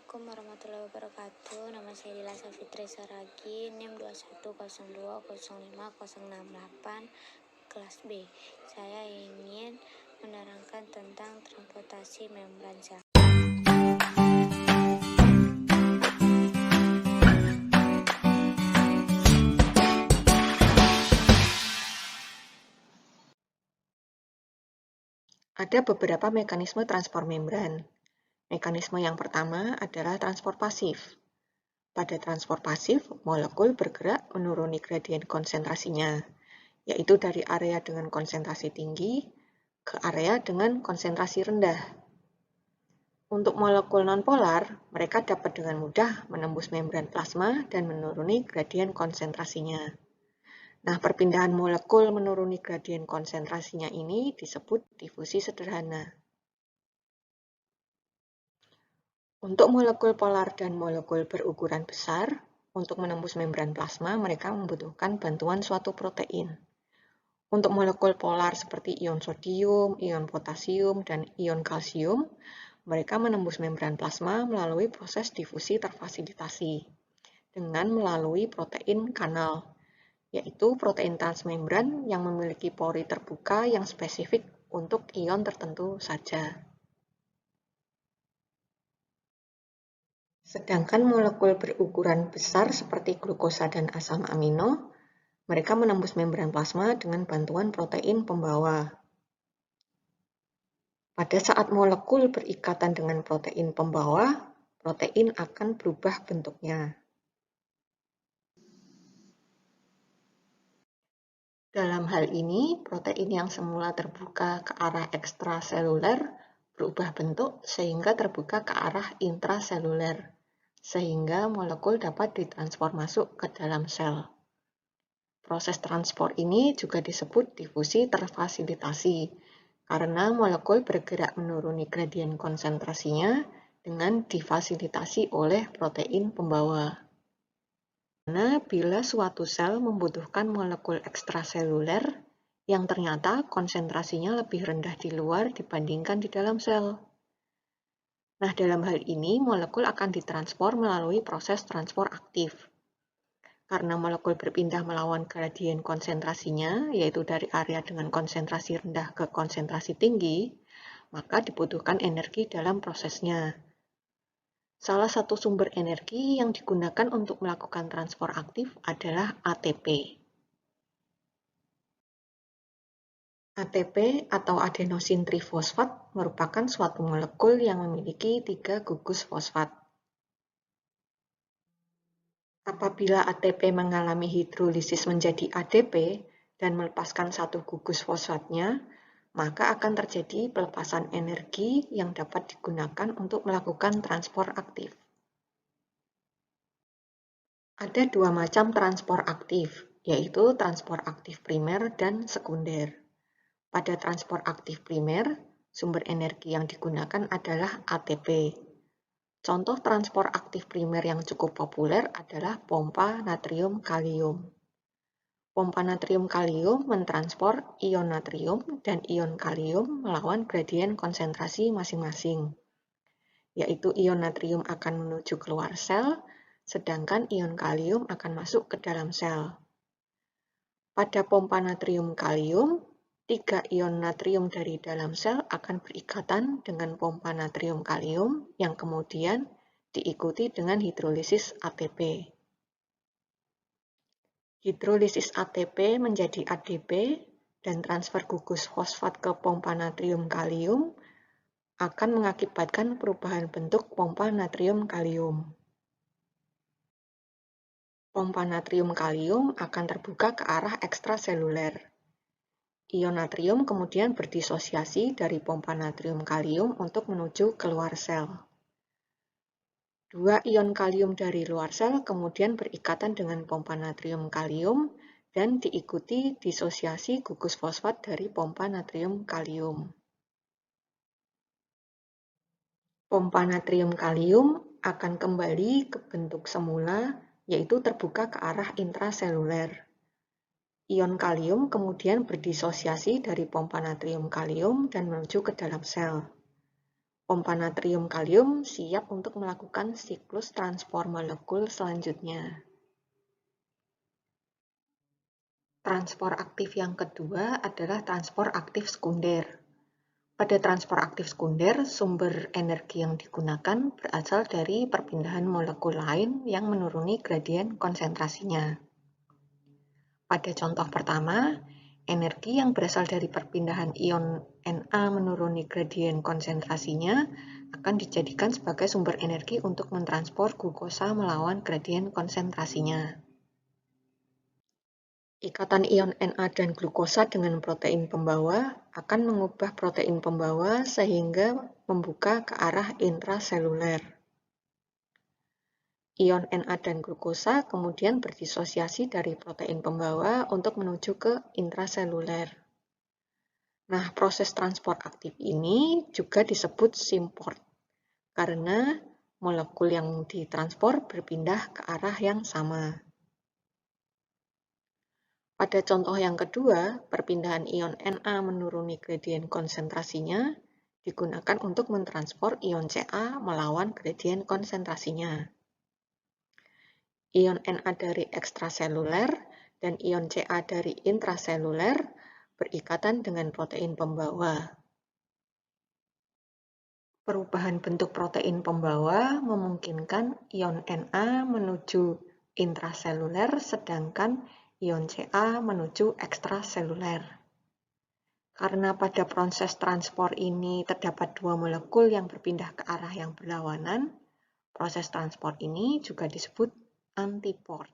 Assalamualaikum warahmatullahi wabarakatuh. Nama saya Dila Safitri Saragi, NIM 21020508, kelas B. Saya ingin menerangkan tentang transportasi membran sel. Ada beberapa mekanisme transport membran. Mekanisme yang pertama adalah transport pasif. Pada transport pasif, molekul bergerak menuruni gradien konsentrasinya, yaitu dari area dengan konsentrasi tinggi ke area dengan konsentrasi rendah. Untuk molekul nonpolar, mereka dapat dengan mudah menembus membran plasma dan menuruni gradien konsentrasinya. Nah, perpindahan molekul menuruni gradien konsentrasinya ini disebut difusi sederhana. Untuk molekul polar dan molekul berukuran besar, untuk menembus membran plasma, mereka membutuhkan bantuan suatu protein. Untuk molekul polar seperti ion sodium, ion potasium, dan ion kalsium, mereka menembus membran plasma melalui proses difusi terfasilitasi dengan melalui protein kanal, yaitu protein transmembran yang memiliki pori terbuka yang spesifik untuk ion tertentu saja. Sedangkan molekul berukuran besar seperti glukosa dan asam amino, mereka menembus membran plasma dengan bantuan protein pembawa. Pada saat molekul berikatan dengan protein pembawa, protein akan berubah bentuknya. Dalam hal ini, protein yang semula terbuka ke arah ekstraseluler berubah bentuk sehingga terbuka ke arah intraseluler, sehingga molekul dapat ditransfer masuk ke dalam sel. Proses transport ini juga disebut difusi terfasilitasi, karena molekul bergerak menuruni gradien konsentrasinya dengan difasilitasi oleh protein pembawa. Karena bila suatu sel membutuhkan molekul ekstraseluler yang ternyata konsentrasinya lebih rendah di luar dibandingkan di dalam sel. Nah, dalam hal ini molekul akan ditransfer melalui proses transport aktif. Karena molekul berpindah melawan gradien konsentrasinya, yaitu dari area dengan konsentrasi rendah ke konsentrasi tinggi, maka dibutuhkan energi dalam prosesnya. Salah satu sumber energi yang digunakan untuk melakukan transport aktif adalah ATP. ATP atau adenosin trifosfat merupakan suatu molekul yang memiliki 3 gugus fosfat. Apabila ATP mengalami hidrolisis menjadi ADP dan melepaskan satu gugus fosfatnya, maka akan terjadi pelepasan energi yang dapat digunakan untuk melakukan transport aktif. Ada dua macam transport aktif, yaitu transport aktif primer dan sekunder. Pada transport aktif primer, sumber energi yang digunakan adalah ATP. Contoh transport aktif primer yang cukup populer adalah pompa natrium kalium. Pompa natrium kalium mentransfer ion natrium dan ion kalium melawan gradien konsentrasi masing-masing, yaitu ion natrium akan menuju keluar sel, sedangkan ion kalium akan masuk ke dalam sel. Pada pompa natrium kalium, 3 ion natrium dari dalam sel akan berikatan dengan pompa natrium kalium yang kemudian diikuti dengan hidrolisis ATP. Hidrolisis ATP menjadi ADP dan transfer gugus fosfat ke pompa natrium kalium akan mengakibatkan perubahan bentuk pompa natrium kalium. Pompa natrium kalium akan terbuka ke arah ekstraseluler. Ion natrium kemudian berdisosiasi dari pompa natrium kalium untuk menuju keluar sel. 2 ion kalium dari luar sel kemudian berikatan dengan pompa natrium kalium dan diikuti disosiasi gugus fosfat dari pompa natrium kalium. Pompa natrium kalium akan kembali ke bentuk semula, yaitu terbuka ke arah intraseluler. Ion kalium kemudian berdisosiasi dari pompa natrium kalium dan menuju ke dalam sel. Pompa natrium kalium siap untuk melakukan siklus transport molekul selanjutnya. Transport aktif yang kedua adalah transport aktif sekunder. Pada transport aktif sekunder, sumber energi yang digunakan berasal dari perpindahan molekul lain yang menuruni gradien konsentrasinya. Pada contoh pertama, energi yang berasal dari perpindahan ion Na menuruni gradien konsentrasinya akan dijadikan sebagai sumber energi untuk mentransport glukosa melawan gradien konsentrasinya. Ikatan ion Na dan glukosa dengan protein pembawa akan mengubah protein pembawa sehingga membuka ke arah intraseluler. Ion Na dan glukosa kemudian berdisosiasi dari protein pembawa untuk menuju ke intraseluler. Nah, proses transport aktif ini juga disebut symport karena molekul yang ditransport berpindah ke arah yang sama. Pada contoh yang kedua, perpindahan ion Na menuruni gradien konsentrasinya digunakan untuk mentransport ion Ca melawan gradien konsentrasinya. Ion Na dari ekstraseluler dan ion Ca dari intraseluler berikatan dengan protein pembawa. Perubahan bentuk protein pembawa memungkinkan ion Na menuju intraseluler sedangkan ion Ca menuju ekstraseluler. Karena pada proses transport ini terdapat dua molekul yang berpindah ke arah yang berlawanan, proses transport ini juga disebut antiport.